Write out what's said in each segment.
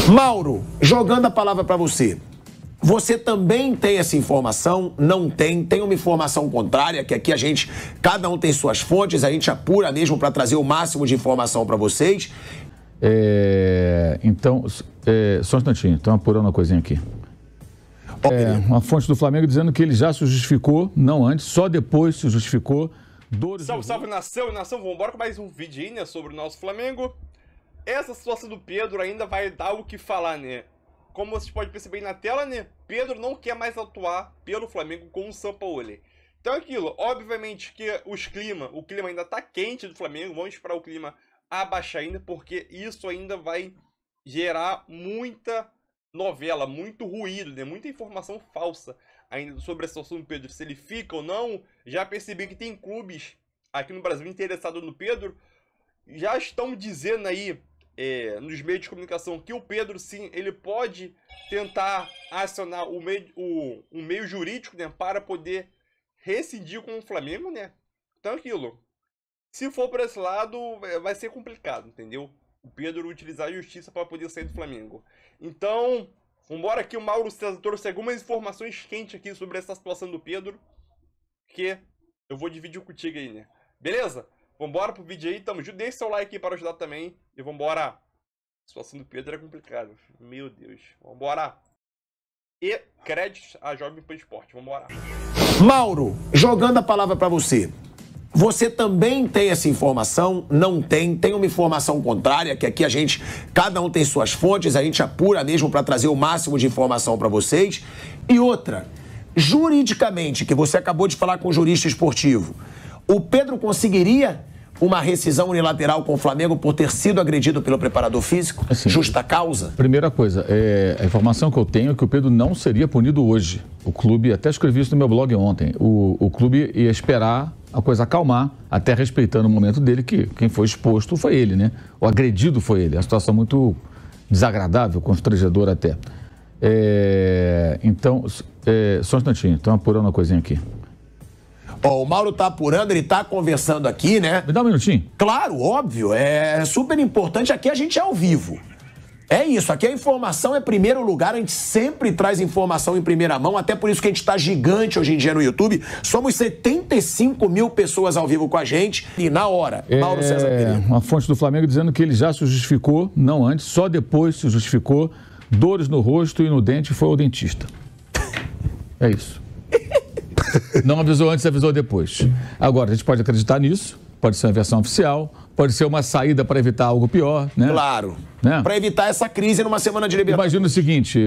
Mauro, jogando a palavra para você. Você também tem essa informação? Não tem? Tem uma informação contrária, que aqui cada um tem suas fontes, a gente apura mesmo para trazer o máximo de informação para vocês. Então, só um instantinho, estão apurando uma coisinha aqui. Uma fonte do Flamengo dizendo que ele já se justificou, não antes, só depois se justificou. Salve, nação, vamos embora com mais um vídeo aí, né, sobre o nosso Flamengo. Essa situação do Pedro ainda vai dar o que falar, né? Como vocês podem perceber aí na tela, né? Pedro não quer mais atuar pelo Flamengo com o Sampaoli. Então é aquilo, obviamente que o clima ainda tá quente do Flamengo, vamos esperar o clima abaixar ainda, porque isso ainda vai gerar muita novela, muito ruído, né? Muita informação falsa ainda sobre a situação do Pedro, se ele fica ou não. Já percebi que tem clubes aqui no Brasil interessados no Pedro, já estão dizendo aí nos meios de comunicação que o Pedro, sim, ele pode tentar acionar o meio jurídico, né, para poder rescindir com o Flamengo, né? Então aquilo, se for por esse lado, vai ser complicado, entendeu? O Pedro utilizar a justiça para poder sair do Flamengo. Então, vambora aqui, o Mauro César trouxe algumas informações quentes aqui sobre essa situação do Pedro, que eu vou dividir contigo aí, né? Beleza? Vambora pro vídeo aí, tamo junto. Deixe seu like aí para ajudar também. E vambora. A situação do Pedro é complicada. Meu Deus. Vambora. E créditos a Jovem Pan Esporte. Vambora. Mauro, jogando a palavra para você. Você também tem essa informação? Não tem? Tem uma informação contrária, que aqui cada um tem suas fontes, a gente apura mesmo para trazer o máximo de informação para vocês. E outra, juridicamente, que você acabou de falar com o jurista esportivo, o Pedro conseguiria uma rescisão unilateral com o Flamengo por ter sido agredido pelo preparador físico? Assim, justa causa? Primeira coisa, a informação que eu tenho é que o Pedro não seria punido hoje. O clube, até escrevi isso no meu blog ontem, o clube ia esperar a coisa acalmar, até respeitando o momento dele, que quem foi exposto foi ele, né? O agredido foi ele. A situação muito desagradável, constrangedora até. Então, só um instantinho, estão apurando uma coisinha aqui. O Mauro tá apurando, ele tá conversando aqui, né? Me dá um minutinho. Claro, óbvio, é super importante. Aqui a gente é ao vivo. É isso, aqui a informação é primeiro lugar, a gente sempre traz informação em primeira mão, até por isso que a gente tá gigante hoje em dia no YouTube. Somos 75 mil pessoas ao vivo com a gente e na hora. Mauro César Pereira. Uma fonte do Flamengo dizendo que ele já se justificou, não antes, só depois se justificou. Dores no rosto e no dente, foi ao dentista. É isso. Não avisou antes, avisou depois. Agora, a gente pode acreditar nisso, pode ser uma versão oficial, pode ser uma saída para evitar algo pior, né? Claro, né? Para evitar essa crise numa semana de liberdade. Imagina o seguinte,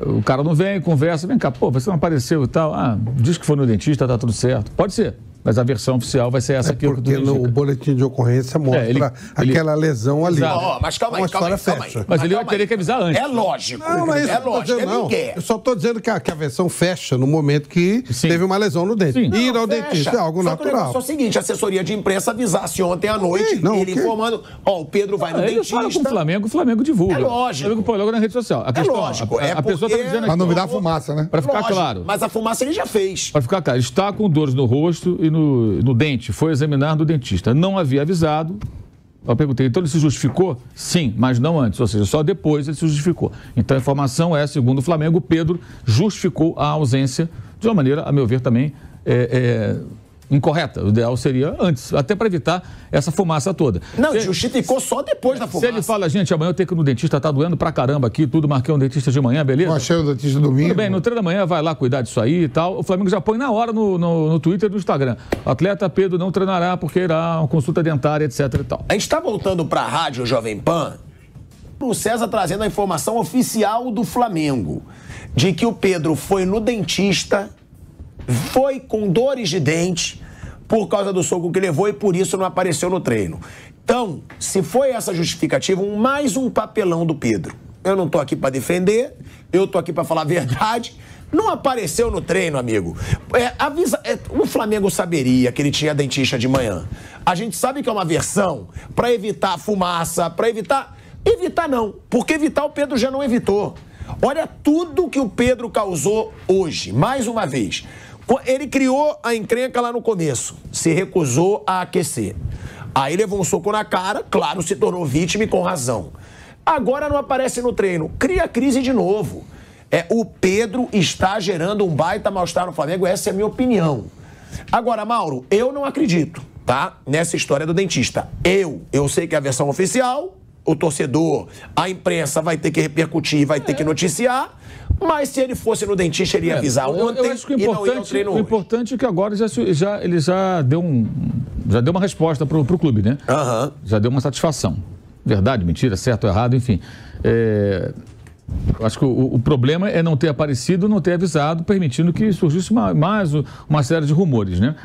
o cara não vem, conversa, vem cá, pô, você não apareceu e tal, diz que foi no dentista, tá tudo certo. Pode ser. Mas a versão oficial vai ser essa aqui. Porque no boletim de ocorrência mostra aquela lesão ali. Mas calma aí, calma aí. Mas ele vai ter que avisar antes. É lógico. Não é isso. É lógico, não. Eu só estou dizendo que a versão fecha no momento que teve uma lesão no dente. Sim. Ir ao dentista é algo natural. Só o seguinte, a assessoria de imprensa avisasse ontem à noite, ele informando, o Pedro vai no dentista. Fala com o Flamengo divulga. É lógico. O Flamengo põe logo na rede social. A questão, lógico. A pessoa está dizendo aqui. Para não virar fumaça, né? Para ficar claro. Mas a fumaça ele já fez. Para ficar claro, ele está com dores no rosto e no dente. Foi examinar no dentista. Não havia avisado. Eu perguntei, então ele se justificou? Sim, mas não antes, ou seja, só depois ele se justificou. Então a informação é, segundo o Flamengo, o Pedro justificou a ausência de uma maneira, a meu ver, também incorreta. O ideal seria antes, até para evitar essa fumaça toda. Não, justificou só depois da fumaça. Se ele fala, gente, amanhã eu tenho que ir no dentista, tá doendo pra caramba aqui, tudo, marquei um dentista de manhã, beleza? Eu achei o dentista domingo. Tudo bem, no treino da manhã vai lá cuidar disso aí e tal. O Flamengo já põe na hora no Twitter e no Instagram. O atleta Pedro não treinará porque irá uma consulta dentária, etc e tal. A gente tá voltando pra rádio Jovem Pan, o César trazendo a informação oficial do Flamengo, de que o Pedro foi no dentista, foi com dores de dente, por causa do soco que levou e por isso não apareceu no treino. Então, se foi essa justificativa, mais um papelão do Pedro. Eu não tô aqui para defender, eu tô aqui para falar a verdade. Não apareceu no treino, amigo. O Flamengo saberia que ele tinha dentista de manhã. A gente sabe que é uma versão para evitar fumaça, para evitar... Evitar não, porque evitar o Pedro já não evitou. Olha tudo que o Pedro causou hoje, mais uma vez. Ele criou a encrenca lá no começo, se recusou a aquecer. Aí levou um soco na cara, claro, se tornou vítima e com razão. Agora não aparece no treino. Cria crise de novo. O Pedro está gerando um baita mal-estar no Flamengo, essa é a minha opinião. Agora, Mauro, eu não acredito, tá? Nessa história do dentista. Eu sei que é a versão oficial, o torcedor, a imprensa vai ter que repercutir, vai ter que noticiar, mas se ele fosse no dentista, ele ia avisar ontem eu acho que e não ia ao treino hoje. O importante é que agora ele já deu uma resposta pro clube, né? Já deu uma satisfação. Verdade, mentira, certo ou errado, enfim. Eu acho que o problema é não ter aparecido, não ter avisado, permitindo que surgisse mais uma série de rumores, né?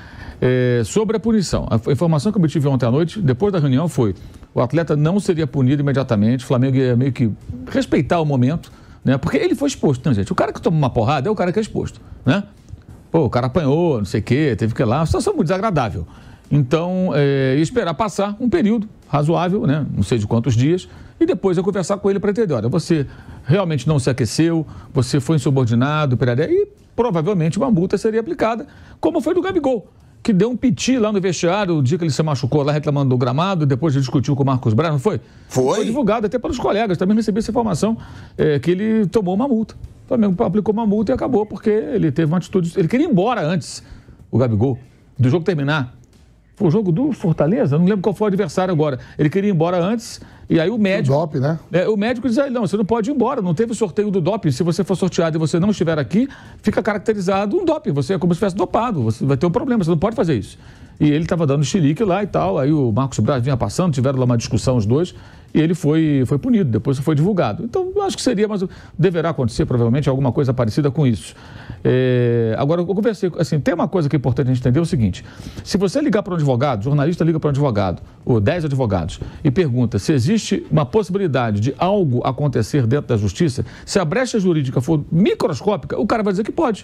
Sobre a punição. A informação que eu obtive ontem à noite, depois da reunião, foi: o atleta não seria punido imediatamente, o Flamengo ia meio que respeitar o momento, né? Porque ele foi exposto, né, gente? O cara que toma uma porrada é o cara que é exposto, né? Pô, o cara apanhou, não sei o quê, teve que ir lá, uma situação muito desagradável. Então, esperar passar um período razoável, né? Não sei de quantos dias, e depois eu conversar com ele para entender: olha, você realmente não se aqueceu, você foi insubordinado, e provavelmente uma multa seria aplicada, como foi do Gabigol, que deu um piti lá no vestiário o dia que ele se machucou lá reclamando do gramado, depois ele discutiu com o Marcos Braz, não foi? Foi divulgado até pelos colegas, também recebi essa informação, que ele tomou uma multa. O Flamengo aplicou uma multa e acabou, porque ele teve uma atitude... Ele queria ir embora antes, o Gabigol, do jogo terminar. Foi o jogo do Fortaleza? Não lembro qual foi o adversário agora. Ele queria ir embora antes, e aí o médico... O doping, né? O médico diz: não, você não pode ir embora, não teve o sorteio do doping. Se você for sorteado e você não estiver aqui, fica caracterizado um doping. Você é como se tivesse dopado, você vai ter um problema, você não pode fazer isso. E ele estava dando chilique lá e tal, aí o Marcos Braz vinha passando, tiveram lá uma discussão os dois, e ele foi punido, depois foi divulgado. Então, eu acho que seria, mas deverá acontecer provavelmente alguma coisa parecida com isso. Agora, eu conversei, assim, tem uma coisa que é importante a gente entender, é o seguinte: se você ligar para um advogado, jornalista liga para um advogado, ou 10 advogados, e pergunta se existe uma possibilidade de algo acontecer dentro da justiça, se a brecha jurídica for microscópica, o cara vai dizer que pode.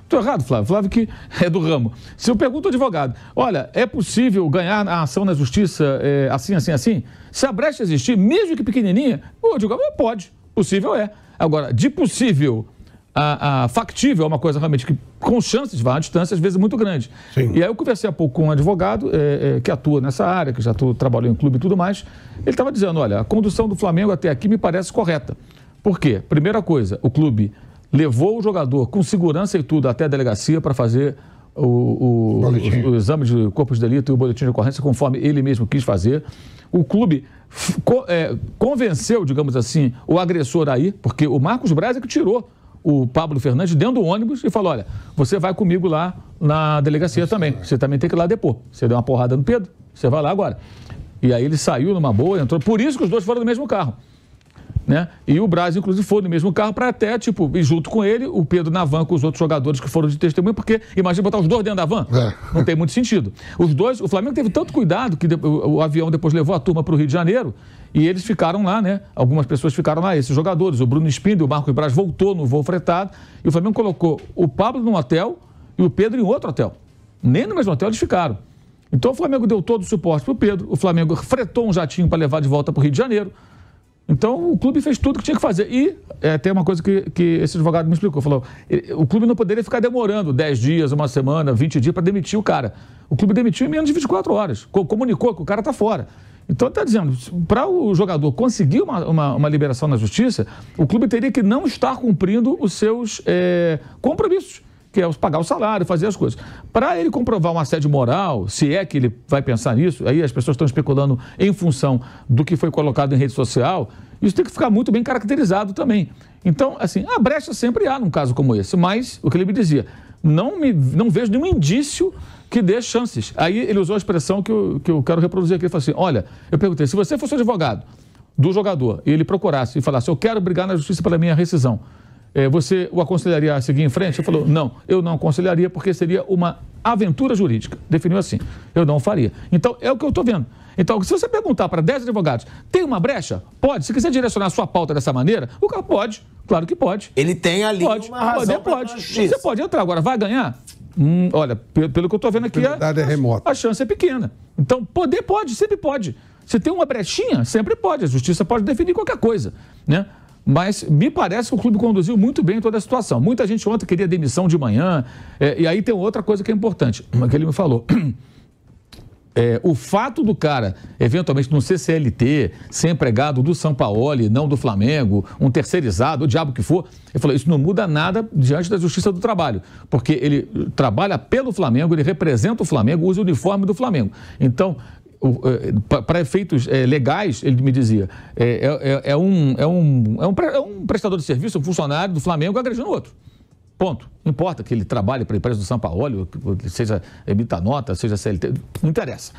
Estou errado, Flávio. Flávio que é do ramo. Se eu pergunto ao advogado: olha, é possível ganhar a ação na justiça assim, assim, assim? Se a brecha existir, mesmo que pequenininha, o advogado pode. Possível é. Agora, de possível a factível é uma coisa realmente que, com chances de vá à distância, às vezes muito grande. Sim. E aí eu conversei há pouco com um advogado que atua nessa área, que já trabalhou em clube e tudo mais. Ele estava dizendo: olha, a condução do Flamengo até aqui me parece correta. Por quê? Primeira coisa, o clube levou o jogador com segurança e tudo até a delegacia para fazer o exame de corpo de delito e o boletim de ocorrência conforme ele mesmo quis fazer. O clube convenceu, digamos assim, o agressor aí, porque o Marcos Braz é que tirou o Pablo Fernandes dentro do ônibus e falou: olha, você vai comigo lá na delegacia também, você também tem que ir lá depor. Você deu uma porrada no Pedro, você vai lá agora. E aí ele saiu numa boa, entrou, por isso que os dois foram no mesmo carro. Né? E o Braz, inclusive, foi no mesmo carro para até, ir junto com ele, o Pedro na van com os outros jogadores que foram de testemunha, porque imagina botar os dois dentro da van, não tem muito sentido. Os dois, o Flamengo teve tanto cuidado que o avião depois levou a turma para o Rio de Janeiro e eles ficaram lá, né? Algumas pessoas ficaram lá, esses jogadores, o Bruno Spindel, o Marcos Braz voltou no voo fretado e o Flamengo colocou o Pablo num hotel e o Pedro em outro hotel. Nem no mesmo hotel eles ficaram. Então o Flamengo deu todo o suporte para o Pedro, o Flamengo fretou um jatinho para levar de volta para o Rio de Janeiro. Então, o clube fez tudo que tinha que fazer. E tem uma coisa que esse advogado me explicou. Falou: o clube não poderia ficar demorando 10 dias, uma semana, 20 dias para demitir o cara. O clube demitiu em menos de 24 horas. Comunicou que o cara está fora. Então, está dizendo, para o jogador conseguir uma liberação na justiça, o clube teria que não estar cumprindo os seus compromissos, que é pagar o salário, fazer as coisas. Para ele comprovar um assédio moral, se é que ele vai pensar nisso, aí as pessoas estão especulando em função do que foi colocado em rede social, isso tem que ficar muito bem caracterizado também. Então, assim, a brecha sempre há num caso como esse, mas o que ele me dizia: não vejo nenhum indício que dê chances. Aí ele usou a expressão que eu quero reproduzir aqui. Ele falou assim: olha, eu perguntei, se você fosse advogado do jogador e ele procurasse e falasse: eu quero brigar na justiça pela minha rescisão, você o aconselharia a seguir em frente? Ele falou: não, eu não aconselharia porque seria uma aventura jurídica. Definiu assim: eu não faria. Então, é o que eu estou vendo. Então, se você perguntar para 10 advogados, tem uma brecha? Pode. Se quiser direcionar a sua pauta dessa maneira, o cara pode. Claro que pode. Ele tem ali uma razão pode. Você pode entrar. Agora, vai ganhar? Olha, pelo que eu estou vendo aqui, a chance é pequena. Então, poder pode, sempre pode. Se tem uma brechinha, sempre pode. A justiça pode definir qualquer coisa, né? Mas me parece que o clube conduziu muito bem toda a situação. Muita gente ontem queria demissão de manhã. E aí tem outra coisa que é importante, que ele me falou. o fato do cara, eventualmente, não ser CLT, ser empregado do Sampaoli, não do Flamengo, um terceirizado, o diabo que for, ele falou, isso não muda nada diante da Justiça do Trabalho, porque ele trabalha pelo Flamengo, ele representa o Flamengo, usa o uniforme do Flamengo. Então, para efeitos legais, ele me dizia, é um prestador de serviço, um funcionário do Flamengo agredindo o outro. Ponto. Não importa que ele trabalhe para a empresa do Sampaoli, seja emita nota, seja CLT, não interessa.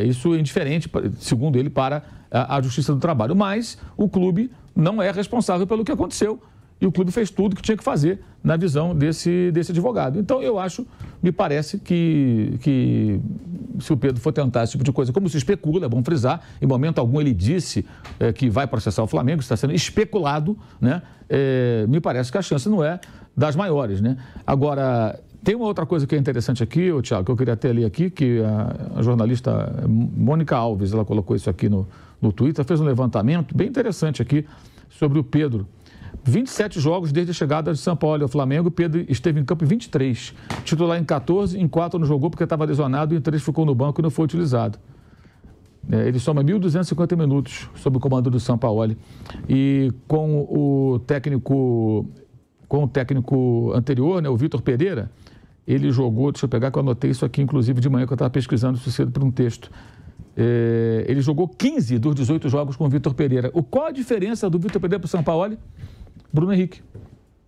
Isso é indiferente, segundo ele, para a Justiça do Trabalho. Mas o clube não é responsável pelo que aconteceu e o clube fez tudo que tinha que fazer na visão desse advogado. Então, me parece que se o Pedro for tentar esse tipo de coisa, como se especula, é bom frisar, em momento algum ele disse que vai processar o Flamengo, está sendo especulado, né? Me parece que a chance não é das maiores, né? Agora, tem uma outra coisa que é interessante aqui, Thiago, que eu queria até ler aqui, que a jornalista Mônica Alves, ela colocou isso aqui no Twitter, fez um levantamento bem interessante aqui sobre o Pedro. 27 jogos desde a chegada de São Paulo ao Flamengo, Pedro esteve em campo em 23. Titular em 14, em 4 não jogou porque estava lesionado, em 3 ficou no banco e não foi utilizado. Ele soma 1.250 minutos sob o comando do São Paulo. E com o técnico anterior, né, o Vitor Pereira, ele jogou, deixa eu pegar que eu anotei isso aqui, inclusive de manhã que eu estava pesquisando isso cedo para um texto. Ele jogou 15 dos 18 jogos com o Vitor Pereira. Qual a diferença do Vitor Pereira para o São Paulo? Bruno Henrique.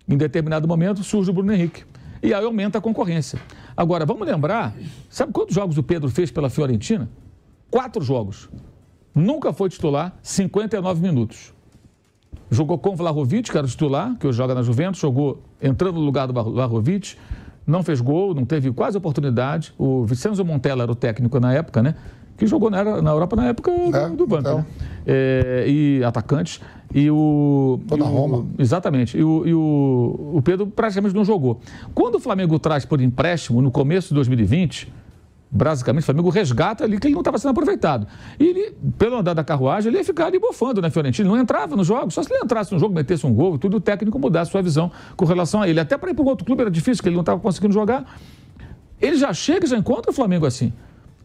Em determinado momento surge o Bruno Henrique. E aí aumenta a concorrência. Agora, vamos lembrar, sabe quantos jogos o Pedro fez pela Fiorentina? 4 jogos. Nunca foi titular, 59 minutos. Jogou com o Vlahovic, que era o titular, que hoje joga na Juventus, jogou entrando no lugar do Vlahovic, não fez gol, não teve quase oportunidade. O Vincenzo Montella era o técnico na época, né? Que jogou na Europa na época do banco, né? E atacantes. Toda Roma. Exatamente. E o Pedro praticamente não jogou. Quando o Flamengo traz por empréstimo, no começo de 2020, basicamente o Flamengo resgata ali que ele não estava sendo aproveitado. E ele, pelo andar da carruagem, ele ia ficar ali bofando na Fiorentina. Ele não entrava no jogo. Só se ele entrasse no jogo, metesse um gol e tudo, o técnico mudasse sua visão com relação a ele. Até para ir para um outro clube era difícil, porque ele não estava conseguindo jogar. Ele já chega e já encontra o Flamengo assim.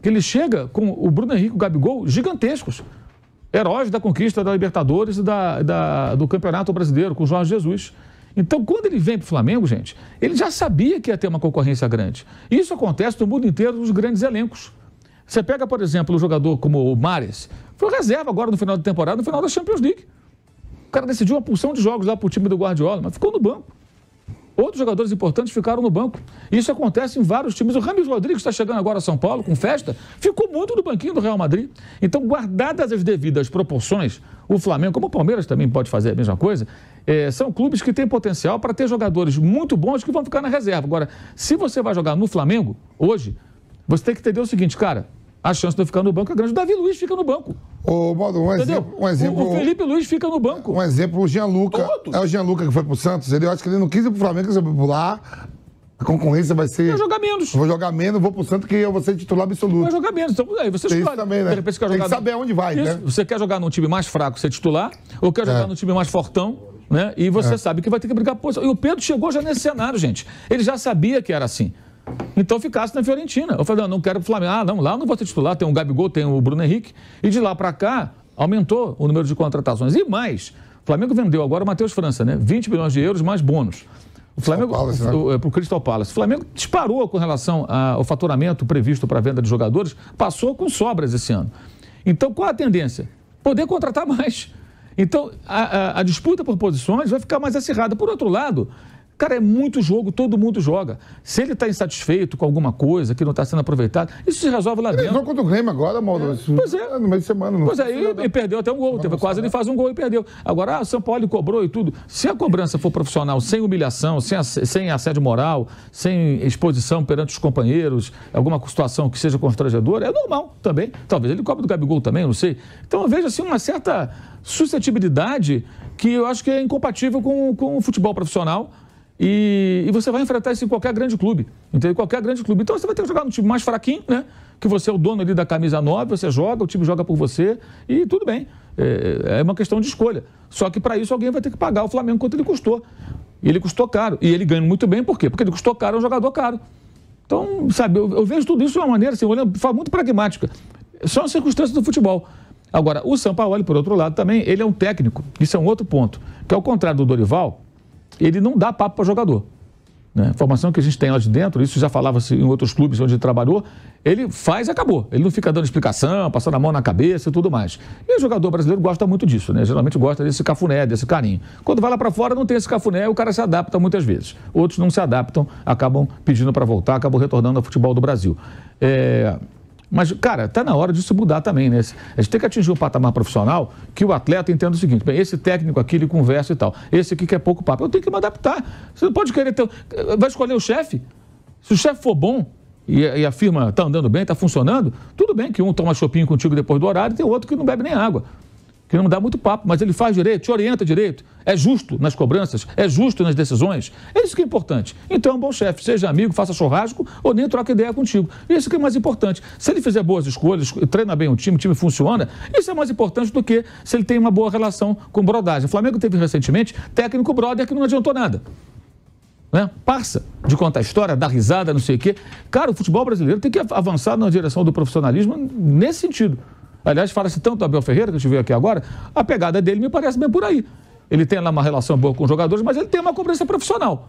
Que ele chega com o Bruno Henrique e o Gabigol gigantescos. Heróis da conquista da Libertadores e do Campeonato Brasileiro, com o Jorge Jesus. Então, quando ele vem para o Flamengo, gente, ele já sabia que ia ter uma concorrência grande. Isso acontece no mundo inteiro nos grandes elencos. Você pega, por exemplo, um jogador como o Mahrez, foi reserva agora no final da temporada, no final da Champions League. O cara decidiu uma porção de jogos lá para o time do Guardiola, mas ficou no banco. Outros jogadores importantes ficaram no banco. Isso acontece em vários times. O Rames Rodrigues está chegando agora a São Paulo com festa, ficou muito no banquinho do Real Madrid. Então, guardadas as devidas proporções, o Flamengo, como o Palmeiras também pode fazer a mesma coisa, são clubes que têm potencial para ter jogadores muito bons que vão ficar na reserva. Agora, se você vai jogar no Flamengo, hoje, você tem que entender o seguinte, cara, a chance de eu ficar no banco é grande. O Davi Luiz fica no banco. Um exemplo. O Felipe Luiz fica no banco. Um exemplo, o Gianluca. O Gianluca que foi pro Santos. Eu acho que ele não quis ir pro Flamengo, quis ir pro lá. A concorrência vai ser... Vai jogar menos. Vou jogar menos, vou pro Santos, que eu vou ser titular absoluto. Vai jogar menos. Então, aí você escolhe. Também, né? Tem que saber aonde vai, né? Você quer jogar num time mais fraco, ser titular, ou quer jogar num time mais fortão, né? E você sabe que vai ter que brigar por posição. E o Pedro chegou já nesse cenário, gente. Ele já sabia que era assim. Então ficasse na Fiorentina. Eu falei, não quero pro Flamengo. Não, lá não vou ser titular. Tem o Gabigol, tem o Bruno Henrique. E de lá para cá, aumentou o número de contratações. E mais, o Flamengo vendeu agora o Matheus França, né? 20 milhões de euros mais bônus. O Flamengo, para o Crystal Palace. O Flamengo disparou com relação ao faturamento previsto para a venda de jogadores, passou com sobras esse ano. Então, qual a tendência? Poder contratar mais. Então, a disputa por posições vai ficar mais acirrada. Por outro lado, cara, é muito jogo, todo mundo joga. Se ele está insatisfeito com alguma coisa que não está sendo aproveitado, isso se resolve lá dentro. Ele entrou contra o Grêmio agora, Mauro. Pois é. No meio de semana. Não. Pois é, e perdeu até um gol. Quase ele faz um gol e perdeu. Agora, o São Paulo cobrou e tudo. Se a cobrança for profissional, sem humilhação, sem assédio moral, sem exposição perante os companheiros, alguma situação que seja constrangedora, é normal também. Talvez ele cobre do Gabigol também, eu não sei. Então, eu vejo assim uma certa suscetibilidade que eu acho que é incompatível com o futebol profissional. E você vai enfrentar isso em qualquer grande clube, entendeu? Qualquer grande clube. Então você vai ter que jogar no time mais fraquinho, né? Que você é o dono ali da camisa 9, você joga, o time joga por você e tudo bem. É uma questão de escolha. Só que para isso alguém vai ter que pagar o Flamengo quanto ele custou. E ele custou caro. E ele ganha muito bem, por quê? Porque ele custou caro, é um jogador caro. Então, sabe, eu vejo tudo isso de uma maneira, assim, olhando de forma muito pragmática. São circunstâncias do futebol. Agora, o Sampaoli, por outro lado, também, ele é um técnico. Isso é um outro ponto. Que ao contrário do Dorival, ele não dá papo para jogador. Né? A informação que a gente tem lá de dentro, isso já falava-se em outros clubes onde ele trabalhou, ele faz e acabou. Ele não fica dando explicação, passando a mão na cabeça e tudo mais. E o jogador brasileiro gosta muito disso, né? Geralmente gosta desse cafuné, desse carinho. Quando vai lá para fora não tem esse cafuné, o cara se adapta muitas vezes. Outros não se adaptam, acabam pedindo para voltar, acabam retornando ao futebol do Brasil. Mas, cara, tá na hora disso mudar também, né? A gente tem que atingir um patamar profissional que o atleta entenda o seguinte: bem, esse técnico aqui, ele conversa e tal. Esse aqui quer pouco papo. Eu tenho que me adaptar. Você não pode querer ter... Vai escolher o chefe? Se o chefe for bom e a firma tá andando bem, tá funcionando, tudo bem que um toma chopinho contigo depois do horário e tem outro que não bebe nem água, que não dá muito papo, mas ele faz direito, te orienta direito, é justo nas cobranças, é justo nas decisões. É isso que é importante. Então é um bom chefe, seja amigo, faça churrasco ou nem troca ideia contigo. Isso que é mais importante. Se ele fizer boas escolhas, treina bem o time funciona, isso é mais importante do que se ele tem uma boa relação com brodagem. O Flamengo teve recentemente técnico brother que não adiantou nada. Né? Parça de contar a história, dar risada, não sei o quê. Cara, o futebol brasileiro tem que avançar na direção do profissionalismo nesse sentido. Aliás, fala-se tanto do Abel Ferreira, que a gente viu aqui agora, a pegada dele me parece bem por aí. Ele tem lá uma relação boa com os jogadores, mas ele tem uma cobrança profissional.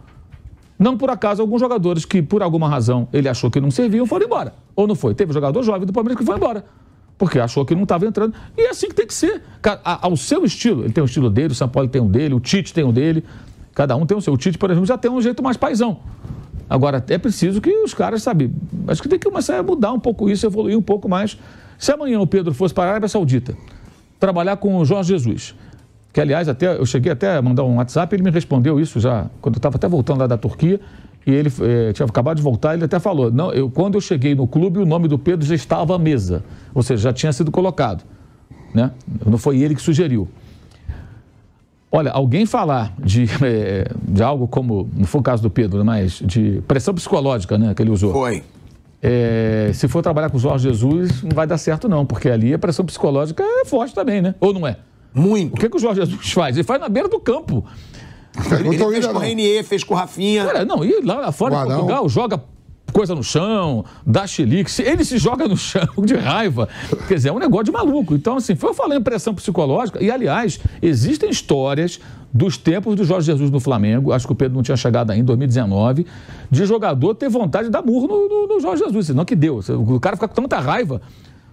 Não por acaso, alguns jogadores que, por alguma razão, ele achou que não serviam, foram embora. Ou não foi? Teve jogador jovem do Palmeiras que foi embora, porque achou que não estava entrando. E é assim que tem que ser. Ao seu estilo. Ele tem o estilo dele, o Sampaoli tem o dele, o Tite tem o dele. Cada um tem o seu. O Tite, por exemplo, já tem um jeito mais paizão. Agora, é preciso que os caras, sabe, acho que tem que começar a mudar um pouco isso, evoluir um pouco mais. Se amanhã o Pedro fosse para a Arábia Saudita, trabalhar com o Jorge Jesus, que, aliás, eu cheguei até a mandar um WhatsApp, ele me respondeu isso já, quando eu estava até voltando lá da Turquia, e ele tinha acabado de voltar, ele até falou, não, quando eu cheguei no clube, o nome do Pedro já estava à mesa, ou seja, já tinha sido colocado, né? Não foi ele que sugeriu. Olha, alguém falar de algo como, não foi o caso do Pedro, mas de pressão psicológica, né, que ele usou. Foi. Se for trabalhar com o Jorge Jesus, não vai dar certo não, porque ali a pressão psicológica é forte também, né? Ou não é? Muito. O que o Jorge Jesus faz? Ele faz na beira do campo. Ele fez com o Renier, fez com o Rafinha. Cara, não, e lá fora em Portugal, joga coisa no chão, dá chilique, ele se joga no chão de raiva. Quer dizer, é um negócio de maluco. Então, assim, eu falei em pressão psicológica, e aliás, existem histórias dos tempos do Jorge Jesus no Flamengo, acho que o Pedro não tinha chegado ainda em 2019, de jogador ter vontade de dar murro no Jorge Jesus, senão que deu. O cara fica com tanta raiva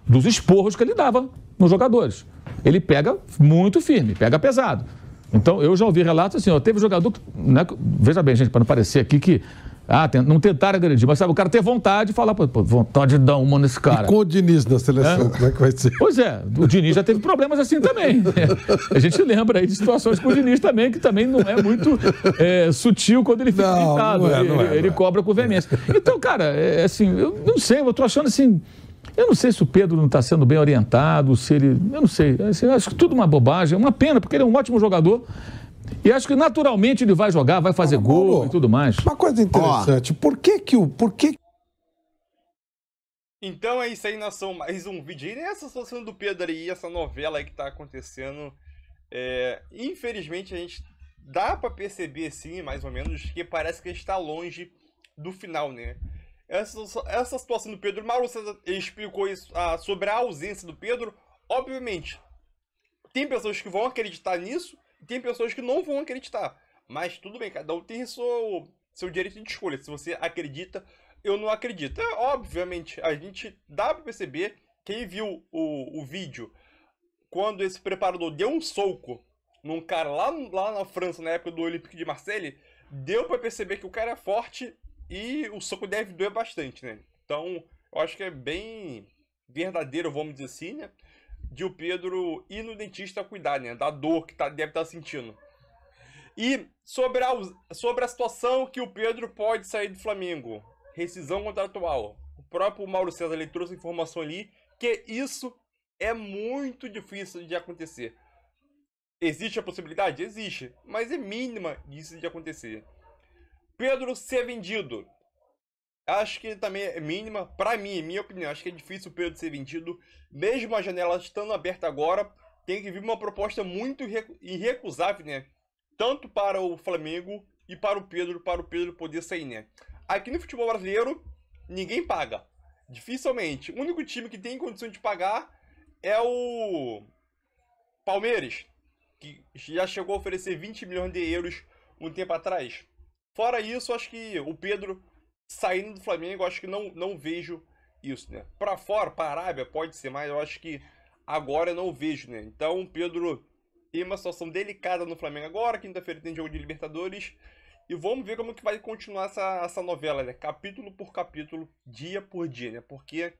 dos esporros que ele dava nos jogadores. Ele pega muito firme, pega pesado. Então, eu já ouvi relatos assim, teve jogador que, né, veja bem, gente, para não parecer aqui que não tentaram agredir, mas sabe, o cara ter vontade de falar, vontade de dar uma nesse cara. E com o Diniz na seleção, como é que vai ser? Pois é, o Diniz já teve problemas assim também. A gente lembra aí de situações com o Diniz também, que também não é muito sutil quando ele fica irritado. Ele cobra com veemência. Então, cara, assim, eu não sei, eu tô achando assim, eu não sei se o Pedro não está sendo bem orientado, se ele, eu não sei, assim, acho que tudo uma bobagem, uma pena, porque ele é um ótimo jogador. E acho que naturalmente ele vai jogar, vai fazer gol e tudo mais. Uma coisa interessante, por que... Então é isso aí, nação, mais um vídeo aí, nessa situação do Pedro aí, essa novela aí que tá acontecendo. Infelizmente a gente dá pra perceber assim, mais ou menos, que parece que está longe do final, né? Essa situação do Pedro, o Mauro César explicou isso, sobre a ausência do Pedro. Obviamente, tem pessoas que vão acreditar nisso, tem pessoas que não vão acreditar. Mas tudo bem, cada um tem seu direito de escolha. Se você acredita, eu não acredito. Obviamente, a gente dá pra perceber, quem viu o vídeo, quando esse preparador deu um soco num cara lá na França, na época do Olympique de Marseille, deu pra perceber que o cara é forte e o soco deve doer bastante, né? Então, eu acho que é bem verdadeiro, vamos dizer assim, né? De o Pedro ir no dentista cuidar, né? Da dor que deve estar sentindo. E sobre a situação que o Pedro pode sair do Flamengo. Rescisão contratual. O próprio Mauro César ele trouxe informação ali que isso é muito difícil de acontecer. Existe a possibilidade? Existe. Mas é mínima disso de acontecer. Pedro ser vendido. Acho que também é mínima, pra mim, minha opinião, acho que é difícil o Pedro ser vendido, mesmo a janela estando aberta agora, tem que vir uma proposta muito irrecusável, né? Tanto para o Flamengo e para o Pedro poder sair, né? Aqui no futebol brasileiro, ninguém paga. Dificilmente. O único time que tem condição de pagar é o Palmeiras, que já chegou a oferecer 20 milhões de euros um tempo atrás. Fora isso, acho que o Pedro saindo do Flamengo, acho que não vejo isso, né? Pra fora, pra Arábia, pode ser, mas eu acho que agora eu não vejo, né? Então o Pedro tem uma situação delicada no Flamengo agora, quinta-feira tem jogo de Libertadores, e vamos ver como que vai continuar essa novela, né? Capítulo por capítulo, dia por dia, né? Porque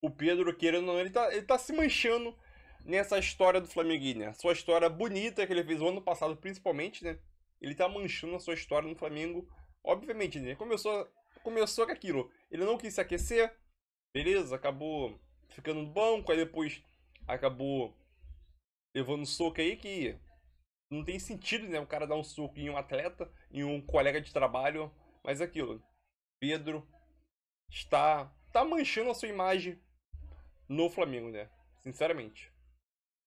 o Pedro, querendo ou não, ele tá se manchando nessa história do Flamengo, né? Sua história bonita que ele fez o ano passado, principalmente, né? Ele tá manchando a sua história no Flamengo, obviamente, né? Começou com aquilo. Ele não quis se aquecer, beleza, acabou ficando no banco, aí depois acabou levando um soco aí que não tem sentido, né? O cara dar um soco em um atleta, em um colega de trabalho, mas é aquilo. Pedro tá manchando a sua imagem no Flamengo, né? Sinceramente.